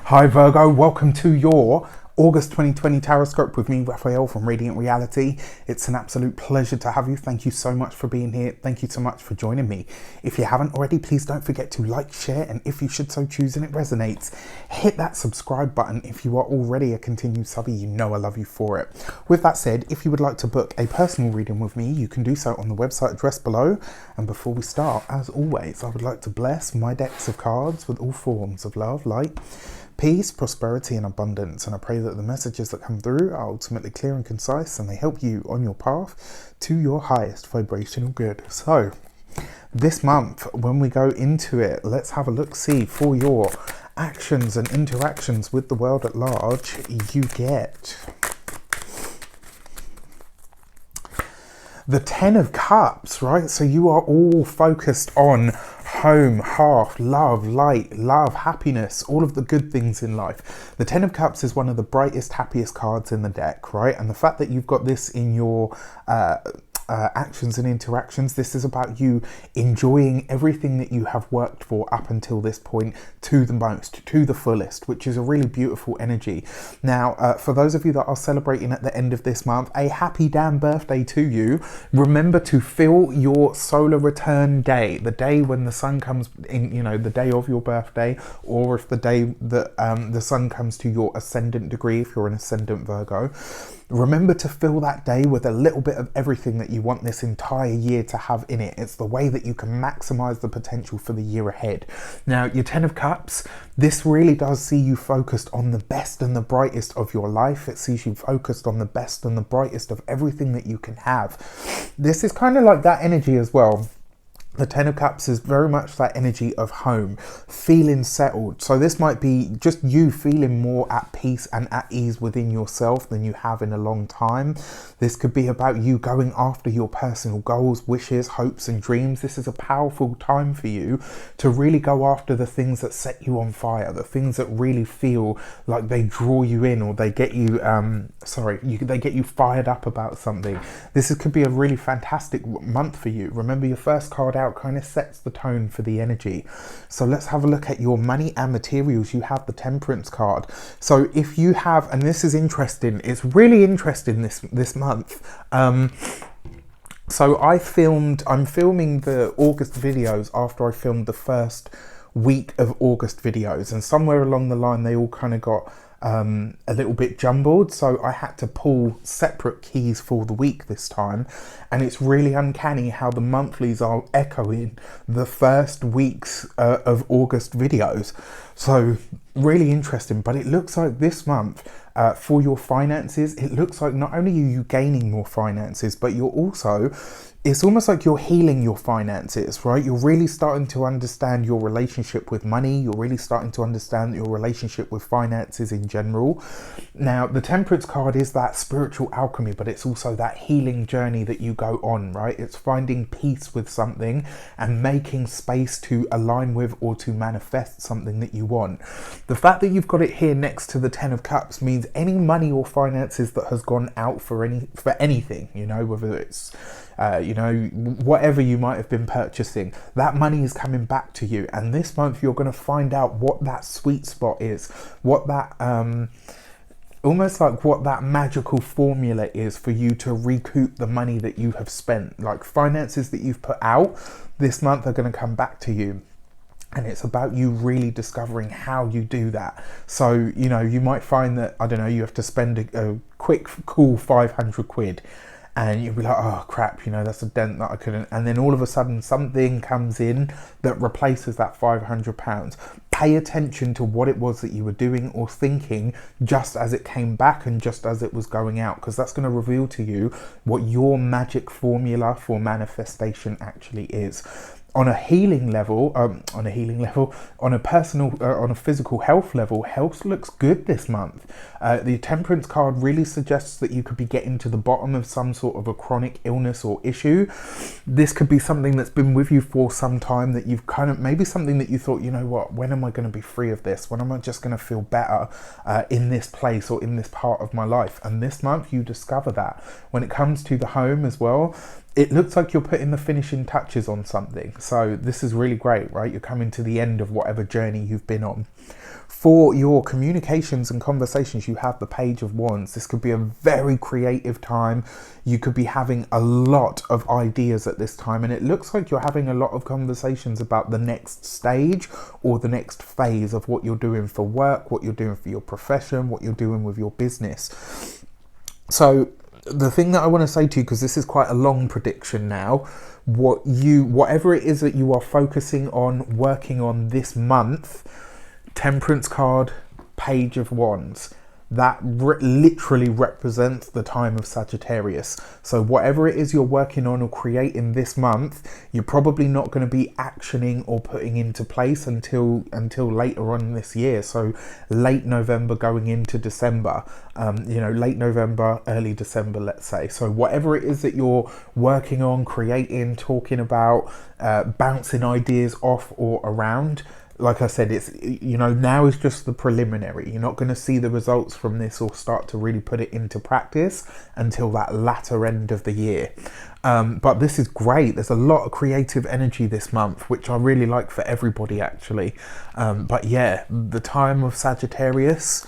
Hi Virgo, welcome to your August 2020 Tarot Scope with me, Raphael from Reydiant Reality. It's an absolute pleasure to have you. Thank you so much for being here. Thank you so much for joining me. If you haven't already, please don't forget to like, share, and if you should so choose and it resonates, hit that subscribe button. If you are already a continued subby, you know I love you for it. With that said, if you would like to book a personal reading with me, you can do so on the website address below. And before we start, as always, I would like to bless my decks of cards with all forms of love, light, peace, prosperity, and abundance. And I pray that the messages that come through are ultimately clear and concise and they help you on your path to your highest vibrational good. So this month, when we go into it, let's have a look-see for your actions and interactions with the world at large. You get the Ten of Cups, right? So you are all focused on home, hearth, love, light, love, happiness, all of the good things in life. The Ten of Cups is one of the brightest, happiest cards in the deck, right? And the fact that you've got this in your actions and interactions, this is about you enjoying everything that you have worked for up until this point to the most, to the fullest, which is a really beautiful energy. Now, for those of you that are celebrating at the end of this month, a happy damn birthday to you. Remember to fill your solar return day, the day when the sun comes in, you know, the day of your birthday, or if the day that the sun comes to your ascendant degree, if you're an ascendant Virgo. Remember to fill that day with a little bit of everything that you want this entire year to have in it. It's the way that you can maximize the potential for the year ahead. Now, your Ten of Cups, this really does see you focused on the best and the brightest of your life. It sees you focused on the best and the brightest of everything that you can have. This is kind of like that energy as well. The Ten of Cups is very much that energy of home, feeling settled. So this might be just you feeling more at peace and at ease within yourself than you have in a long time. This could be about you going after your personal goals, wishes, hopes, and dreams. This is a powerful time for you to really go after the things that set you on fire, the things that really feel like they draw you in, or they get you, they get you fired up about something. Could be a really fantastic month for you. Remember, your first card out kind of sets the tone for the energy. So let's have a look at your money and materials. You have the Temperance card. So if you have, and this is interesting, it's really interesting this month. So I'm filming the August videos after I filmed the first week of August videos, and somewhere along the line they all kind of got a little bit jumbled, so I had to pull separate keys for the week this time, and it's really uncanny how the monthlies are echoing the first weeks of August videos. So really interesting. But it looks like this month for your finances, it looks like not only are you gaining more finances, but you're also, it's almost like you're healing your finances, right? You're really starting to understand your relationship with money. You're really starting to understand your relationship with finances in general. Now, the Temperance card is that spiritual alchemy, but it's also that healing journey that you go on, right? It's finding peace with something and making space to align with or to manifest something that you want. The fact that you've got it here next to the Ten of Cups means any money or finances that has gone out for anything, you know, whether it's whatever you might have been purchasing, that money is coming back to you. And this month you're going to find out what that sweet spot is, what that almost like what that magical formula is for you to recoup the money that you have spent. Like finances that you've put out this month are going to come back to you. And it's about you really discovering how you do that. So, you know, you might find that, I don't know, you have to spend a quick, cool 500 quid. And you'll be like, oh crap, you know, that's a dent that I couldn't. And then all of a sudden something comes in that replaces that £500. Pay attention to what it was that you were doing or thinking just as it came back and just as it was going out, because that's going to reveal to you what your magic formula for manifestation actually is. On a healing level, on a personal, on a physical health level, health looks good this month. The Temperance card really suggests that you could be getting to the bottom of some sort of a chronic illness or issue. This could be something that's been with you for some time, that you've kind of, maybe something that you thought, you know what, when am I going to be free of this? When am I just going to feel better in this place or in this part of my life? And this month you discover that. When it comes to the home as well, it looks like you're putting the finishing touches on something. So this is really great, right? You're coming to the end of whatever journey you've been on. For your communications and conversations, you have the Page of Wands. This could be a very creative time. You could be having a lot of ideas at this time, and it looks like you're having a lot of conversations about the next stage or the next phase of what you're doing for work, what you're doing for your profession, what you're doing with your business. So the thing that I want to say to you, because this is quite a long prediction now, whatever it is that you are focusing on, working on this month, Temperance card, Page of Wands, that literally represents the time of Sagittarius. So whatever it is you're working on or creating this month, you're probably not going to be actioning or putting into place until later on this year. So late November going into December, late November, early December, let's say. So whatever it is that you're working on, creating, talking about, bouncing ideas off or around, like I said, it's, now is just the preliminary. You're not going to see the results from this or start to really put it into practice until that latter end of the year. But this is great. There's a lot of creative energy this month, which I really like for everybody, actually. But yeah, the time of Sagittarius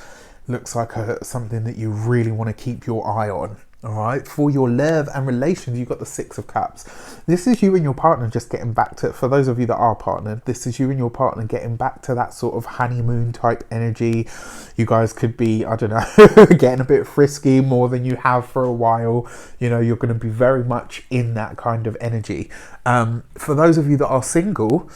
looks like something that you really want to keep your eye on. All right, for your love and relations, you've got the Six of Cups. This is you and your partner just getting back to, for those of you that are partnered, this is you and your partner getting back to that sort of honeymoon type energy. You guys could be, I don't know, getting a bit frisky more than you have for a while. You're going to be very much in that kind of energy. For those of you that are single,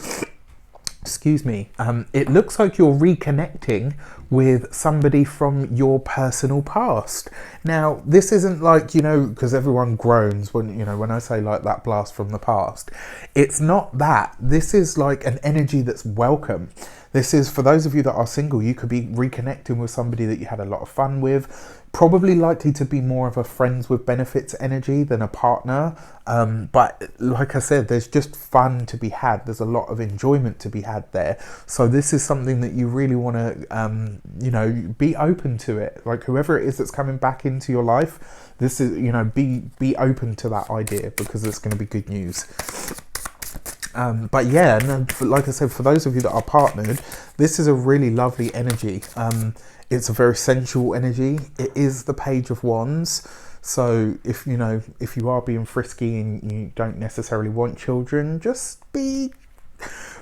excuse me, it looks like you're reconnecting with somebody from your personal past. Now, this isn't like, because everyone groans when I say like that blast from the past. It's not that. This is like an energy that's welcome. This is, for those of you that are single, you could be reconnecting with somebody that you had a lot of fun with, probably likely to be more of a friends with benefits energy than a partner. But like I said, there's just fun to be had. There's a lot of enjoyment to be had there. So this is something that you really want to, be open to it. Like whoever it is that's coming back into your life, this is, be open to that idea, because it's going to be good news. But yeah, like I said, for those of you that are partnered, this is a really lovely energy. It's a very sensual energy. It is the Page of Wands. So if you are being frisky and you don't necessarily want children, just be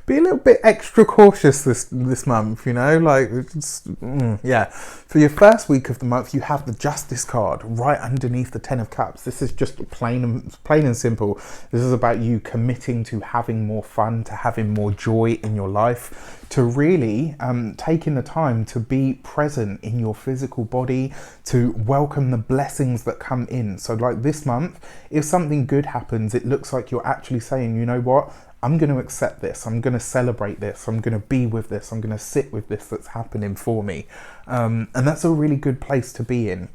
a little bit extra cautious this month, yeah. For your first week of the month, you have the Justice card right underneath the Ten of Cups. This is just plain and simple. This is about you committing to having more fun, to having more joy in your life, to really taking the time to be present in your physical body, to welcome the blessings that come in. So like this month, if something good happens, it looks like you're actually saying, you know what? I'm going to accept this. I'm going to celebrate this. I'm going to be with this. I'm going to sit with this that's happening for me. And that's a really good place to be in.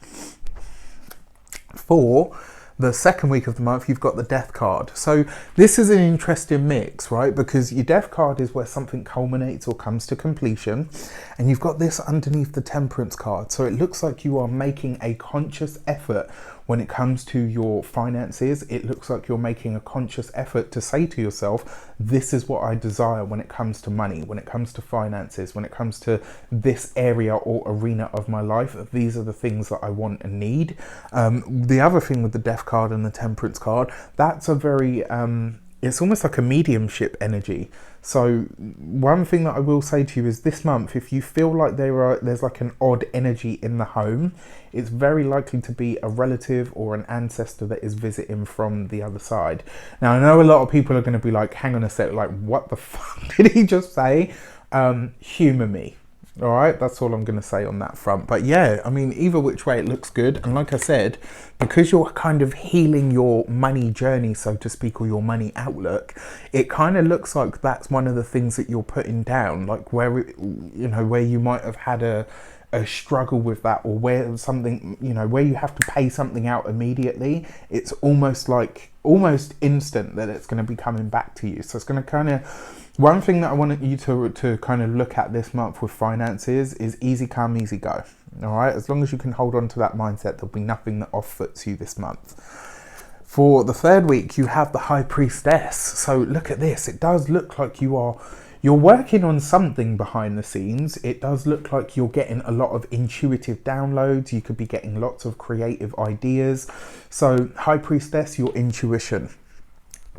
For the second week of the month, you've got the Death card. So this is an interesting mix, right? Because your Death card is where something culminates or comes to completion. And you've got this underneath the Temperance card. So it looks like you are making a conscious effort when it comes to your finances. It looks like you're making a conscious effort to say to yourself, this is what I desire when it comes to money, when it comes to finances, when it comes to this area or arena of my life. These are the things that I want and need. The other thing with the Death card and the Temperance card, that's a very, it's almost like a mediumship energy. So one thing that I will say to you is this month, if you feel like there's like an odd energy in the home, it's very likely to be a relative or an ancestor that is visiting from the other side. Now, I know a lot of people are going to be like, hang on a sec, like what the fuck did he just say? Humour me. All right, that's all I'm going to say on that front. But yeah, I mean, either which way, it looks good. And like I said, because you're kind of healing your money journey, so to speak, or your money outlook, it kind of looks like that's one of the things that you're putting down, like where you might have had a struggle with that, or where something, where you have to pay something out immediately. It's almost instant that it's going to be coming back to you. So it's going to kind of, one thing that I want you to kind of look at this month with finances is easy come, easy go. All right, as long as you can hold on to that mindset, there'll be nothing that off-foots you this month. For the third week, you have the High Priestess. So look at this. It does look like you are you're working on something behind the scenes. It does look like you're getting a lot of intuitive downloads. You could be getting lots of creative ideas. So High Priestess, your intuition.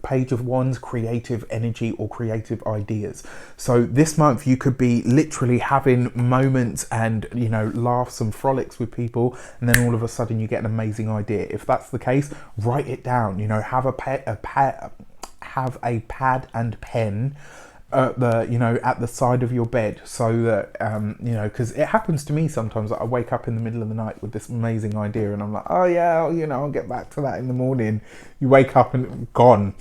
Page of Wands, creative energy or creative ideas. So this month you could be literally having moments and, you know, laughs and frolics with people, and then all of a sudden you get an amazing idea. If that's the case, write it down. You know, have a pad and pen at the side of your bed, so that you know, because it happens to me sometimes that I wake up in the middle of the night with this amazing idea and I'm like, oh yeah, you know, I'll get back to that in the morning. You wake up and gone.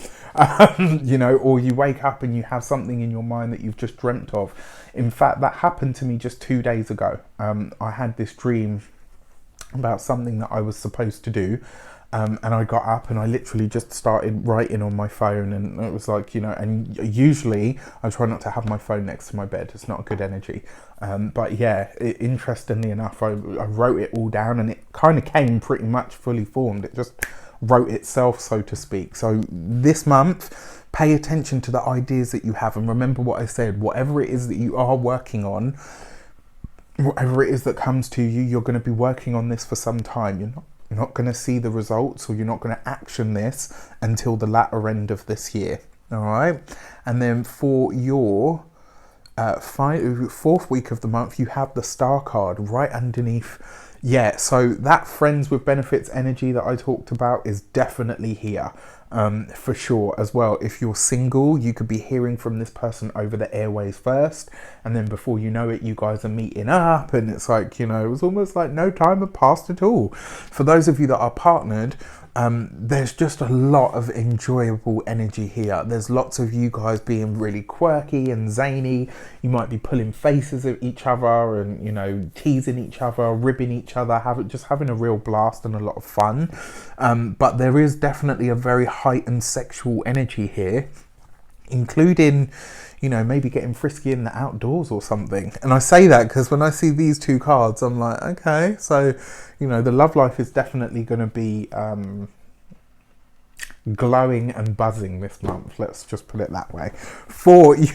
You know, or you wake up and you have something in your mind that you've just dreamt of. In fact, that happened to me just 2 days ago. I had this dream about something that I was supposed to do. And I got up and I literally just started writing on my phone, and it was like, you know, and usually I try not to have my phone next to my bed. It's not a good energy. But yeah, interestingly enough, I wrote it all down, and it kind of came pretty much fully formed. It just wrote itself, so to speak. So this month, pay attention to the ideas that you have, and remember what I said, whatever it is that you are working on, whatever it is that comes to you, you're going to be working on this for some time. You're not going to see the results, or you're not going to action this until the latter end of this year. All right. And then for your fourth week of the month, you have the Star card right underneath. Yeah, so that friends with benefits energy that I talked about is definitely here. For sure as well. If you're single, you could be hearing from this person over the airways first, and then before you know it, you guys are meeting up, and it's like, you know, it was almost like no time had passed at all. For those of you that are partnered, there's just a lot of enjoyable energy here. There's lots of you guys being really quirky and zany. You might be pulling faces at each other and, you know, teasing each other, ribbing each other, just having a real blast and a lot of fun. But there is definitely a very heightened sexual energy here, including, you know, maybe getting frisky in the outdoors or something. And I say that because when I see these two cards, I'm like, okay, so, you know, the love life is definitely going to be glowing and buzzing this month. Let's just put it that way. For you,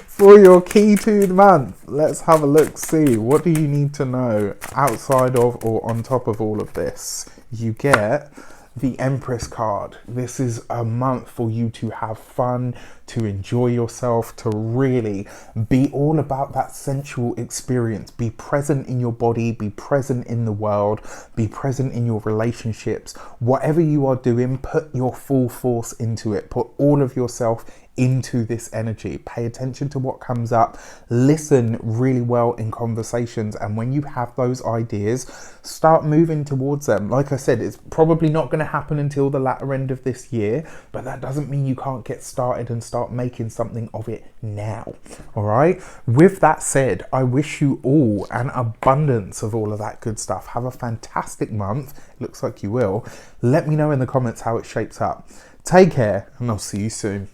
for your key to the month, let's have a look, see what do you need to know outside of or on top of all of this. You get the Empress card. This is a month for you to have fun, to enjoy yourself, to really be all about that sensual experience. Be present in your body, be present in the world, be present in your relationships. Whatever you are doing, put your full force into it. Put all of yourself into this energy. Pay attention to what comes up. Listen really well in conversations, and when you have those ideas, start moving towards them. Like I said, it's probably not going to happen until the latter end of this year, but that doesn't mean you can't get started and start making something of it now. All right, with that said, I wish you all an abundance of all of that good stuff. Have a fantastic month. It looks like you will. Let me know in the comments how it shapes up. Take care, and I'll see you soon.